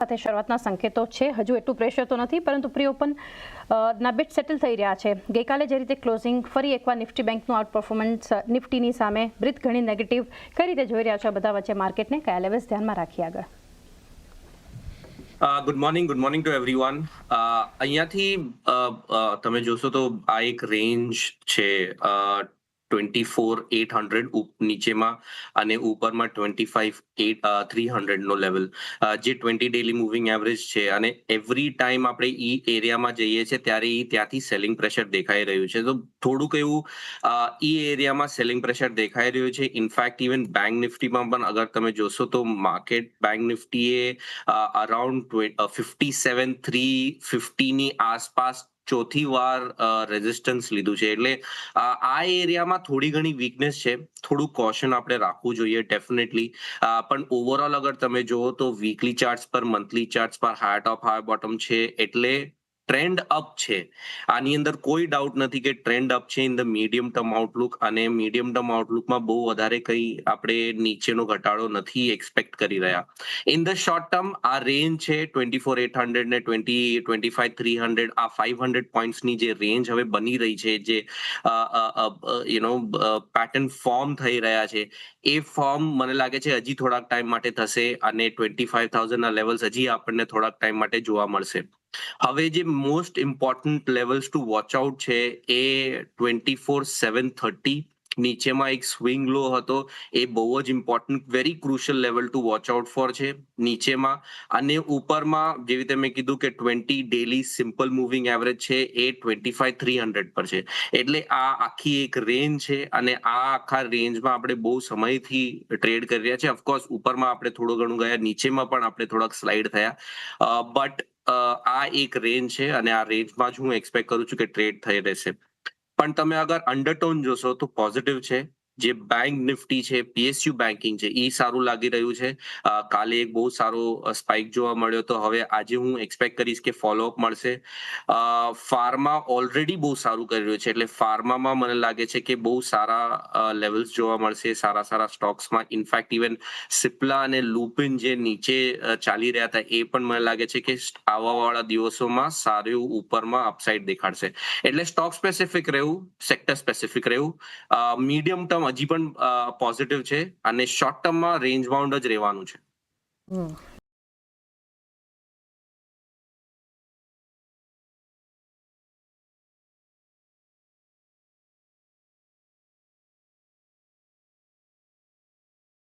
સાથે શરૂઆતના સંકેતો છે. હજુ એટલું પ્રેશર તો નથી, પરંતુ પ્રી ઓપન ના બિટ સેટલ થઈ રહ્યા છે. ગઈકાલે જે રીતે ક્લોઝિંગ ફરી એકવાર નિફ્ટી બેંકનું આઉટ પરફોર્મન્સ નિફ્ટીની સામે બ્રીથ ઘણી નેગેટિવ કઈ રીતે જોઈ રહ્યા છો બધા વચ્ચે માર્કેટને, કયા લેવલ્સ ધ્યાનમાં રાખી આગળ? Good morning to everyone. અહીંયાથી તમે જોશો તો આ એક રેન્જ છે 24,800 નીચેમાં અને ઉપરમાં 25,300 નો લેવલ, જે 20 ડેલી મૂવિંગ એવરેજ છે. અને એવરી ટાઈમ આપણે ઈ એરિયામાં જઈએ છીએ ત્યારે ત્યાંથી સેલિંગ પ્રેશર દેખાઈ રહ્યું છે. તો થોડુંક એવું ઈ એરિયામાં સેલિંગ પ્રેશર દેખાઈ રહ્યું છે. ઇનફેક્ટ ઇવન બેંક નિફ્ટીમાં પણ અગર તમે જોશો તો માર્કેટ બેંક નિફ્ટીએ અરાઉન્ડ 57,350 ની આસપાસ ચોથી વાર રેઝિસ્ટન્સ લીધું છે. એટલે આ એરિયામાં થોડી ઘણી વીકનેસ છે. થોડું કોશન આપણે રાખવું જોઈએ ડેફિનેટલી. પણ ઓવરઓલ અગર તમે જુઓ તો વીકલી ચાર્ટ્સ પર, મંથલી ચાર્ટ્સ પર હાઈ ટોપ હાઈ બોટમ છે, એટલે ટ્રેન્ડ અપ છે. આની અંદર કોઈ ડાઉટ નથી કે ટ્રેન્ડ અપ છે in the medium term Outlook. અને મીડિયમ ટર્મ આઉટલુકમાં બહુ વધારે કંઈ આપણે નીચેનો ઘટાડો નથી એક્સપેક્ટ કરી રહ્યા. ઇન ધ શોર્ટ ટર્મ આ રેન્જ છે 24,800 ને 25,300, આ 500 પોઈન્ટ્સની જે રેન્જ હવે બની રહી છે, જે પેટર્ન ફોર્મ થઈ રહ્યા છે, એ ફોર્મ મને લાગે છે હજી થોડાક ટાઈમ માટે થશે અને 25,000 ના લેવલ્સ હજી આપણને થોડાક ટાઈમ માટે જોવા મળશે. હવે જે most important levels two watch out છે એ 24,730 નીચેમાં એક સ્વિંગ લો હતો, એ બહુ જ important very crucial level two watch out for છે નીચેમાં. અને ઉપરમાં જેવી રીતે મેં કીધું કે 20 ડેલી સિમ્પલ મૂવિંગ એવરેજ છે એ 25,300 પર છે. એટલે આ આખી એક રેન્જ છે અને આ આખા રેન્જમાં આપણે બહુ સમયથી ટ્રેડ કરી રહ્યા છે. ઓફકોર્સ ઉપરમાં આપણે થોડું ઘણું ગયા, નીચેમાં પણ આપણે થોડાક સ્લાઇડ થયા, બટ આ એક રેન્જ છે અને આ રેન્જમાં જ હું એક્સપેક્ટ કરું છું કે ટ્રેડ થઈ રહેશે. પણ તમે અગર અંડરટોન જોશો તો પોઝિટિવ છે. જે બેંક નિફ્ટી છે, પીએસયુ બેન્કિંગ છે, એ સારું લાગી રહ્યું છે. કાલે એક બહુ સારો સ્પાઇક જોવા મળ્યો, તો હવે આજે હું એક્સપેક્ટ કરીશ કે ફોલોઅપ મળશે. ફાર્મા ઓલરેડી બહુ સારું કરી રહ્યું છે, એટલે ફાર્મામાં મને લાગે છે કે બહુ સારા લેવલ્સ જોવા મળશે સારા સ્ટોક્સમાં. ઇનફેક્ટ ઇવન સિપ્લા અને લુપિન જે નીચે ચાલી રહ્યા હતા, એ પણ મને લાગે છે કે આવવાવાળા દિવસોમાં સારું ઉપરમાં અપસાઇડ દેખાડશે. એટલે સ્ટોક સ્પેસિફિક રહેવું, સેક્ટર સ્પેસિફિક રહેવું. મીડિયમ ટર્મ હજી પણ પોઝિટિવ છે અને શોર્ટ ટર્મમાં રેન્જ બાઉન્ડ જ રહેવાનું છે.